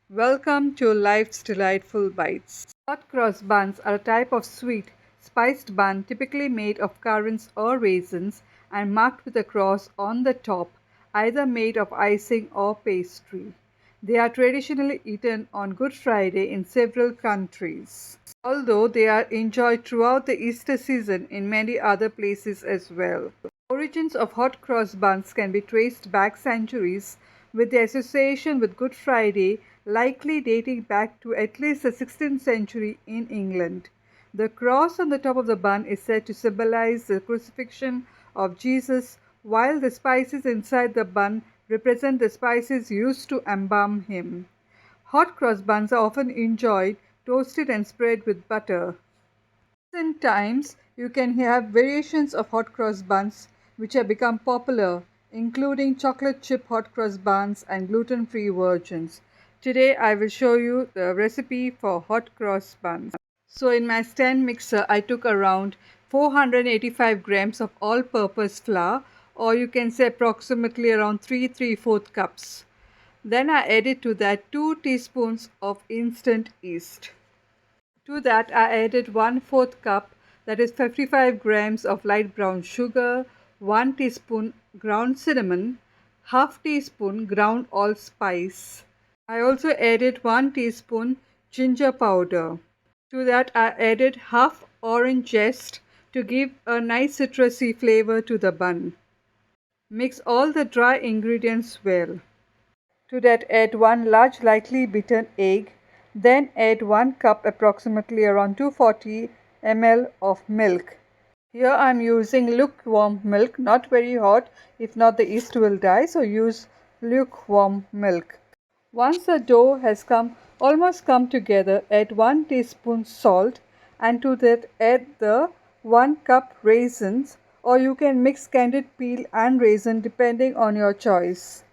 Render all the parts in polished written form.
Welcome to Life's Delightful Bites. Hot cross buns are a type of sweet, spiced bun typically made of currants or raisins and marked with a cross on the top, either made of icing or pastry. They are traditionally eaten on Good Friday in several countries, although they are enjoyed throughout the Easter season in many other places as well. Origins of hot cross buns can be traced back centuries, with the association with Good Friday likely dating back to at least the 16th century in England. The cross on the top of the bun is said to symbolize the crucifixion of Jesus, while the spices inside the bun represent the spices used to embalm him. Hot cross buns are often enjoyed toasted and spread with butter. In times, you can have variations of hot cross buns which have become popular, including chocolate chip hot cross buns and gluten-free versions. Today, I will show you the recipe for hot cross buns. So, in my stand mixer, I took around 485 grams of all-purpose flour, or you can say approximately around 3/4 cups. Then I added to that 2 teaspoons of instant yeast. To that I added 1/4 cup, that is 55 grams of light brown sugar, 1 teaspoon ground cinnamon, half teaspoon ground allspice. I also added 1 teaspoon ginger powder. To that I added half orange zest to give a nice citrusy flavor to the bun. Mix all the dry ingredients well. To that add 1 large lightly beaten egg, then add 1 cup approximately around 240 ml of milk. Here I am using lukewarm milk, not very hot, if not the yeast will die, so use lukewarm milk. Once the dough has almost come together, add 1 teaspoon salt and to that add the 1 cup raisins, or you can mix candied peel and raisin depending on your choice.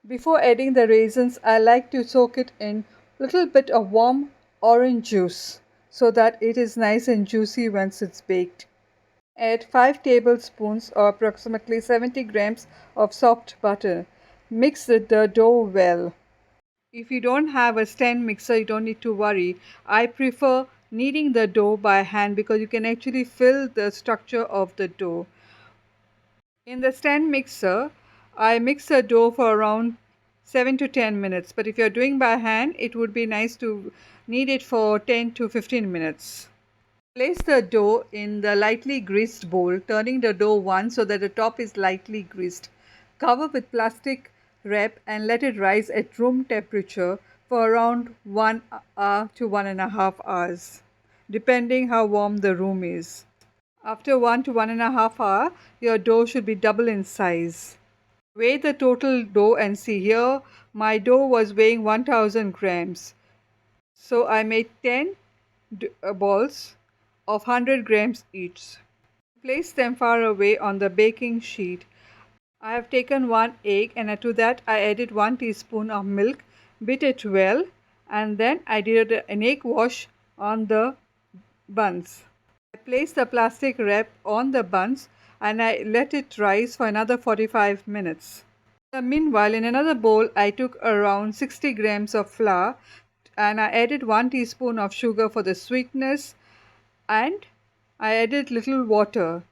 Before adding the raisins, I like to soak it in a little bit of warm orange juice so that it is nice and juicy once it's baked. Add 5 tablespoons or approximately 70 grams of soft butter. Mix the dough well. If you don't have a stand mixer, you don't need to worry. I prefer kneading the dough by hand because you can actually feel the structure of the dough. In the stand mixer, I mix the dough for around 7 to 10 minutes. But if you're doing by hand, it would be nice to knead it for 10 to 15 minutes. Place the dough in the lightly greased bowl, turning the dough once so that the top is lightly greased. Cover with plastic wrap and let it rise at room temperature for around 1 hour to 1.5 hours, depending how warm the room is. After 1 to 1.5 hours, your dough should be double in size. Weigh the total dough and see here my dough was weighing 1000 grams. So I made 10 balls of 100 grams each. Place them far away on the baking sheet. I have taken 1 egg and to that I added 1 teaspoon of milk, beat it well, and then I did an egg wash on the buns. I placed the plastic wrap on the buns and I let it rise for another 45 minutes. Meanwhile, in another bowl, I took around 60 grams of flour and I added 1 teaspoon of sugar for the sweetness and I added little water.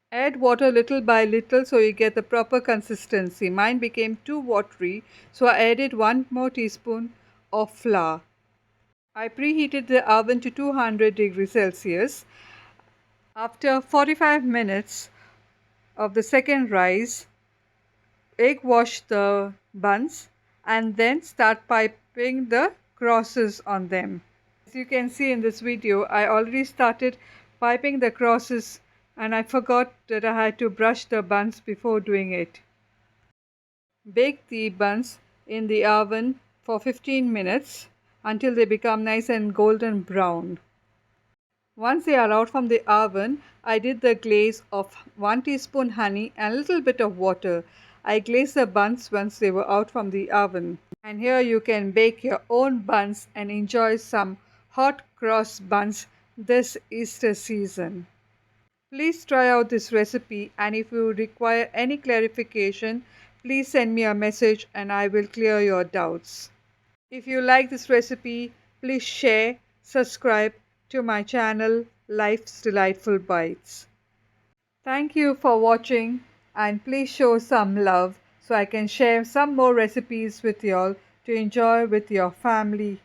Add water little by little so you get the proper consistency. Mine became too watery, so I added 1 more teaspoon of flour. I preheated the oven to 200 degrees Celsius. After 45 minutes of the second rise, egg wash the buns and then start piping the crosses on them. As you can see in this video, I already started piping the crosses and I forgot that I had to brush the buns before doing it. Bake the buns in the oven for 15 minutes until they become nice and golden brown. Once they are out from the oven, I did the glaze of 1 teaspoon honey and a little bit of water. I glazed the buns once they were out from the oven. And here you can bake your own buns and enjoy some hot cross buns this Easter season. Please try out this recipe, and if you require any clarification, please send me a message and I will clear your doubts. If you like this recipe, please share, subscribe to my channel Life's Delightful Bites. Thank you for watching and please show some love so I can share some more recipes with y'all to enjoy with your family.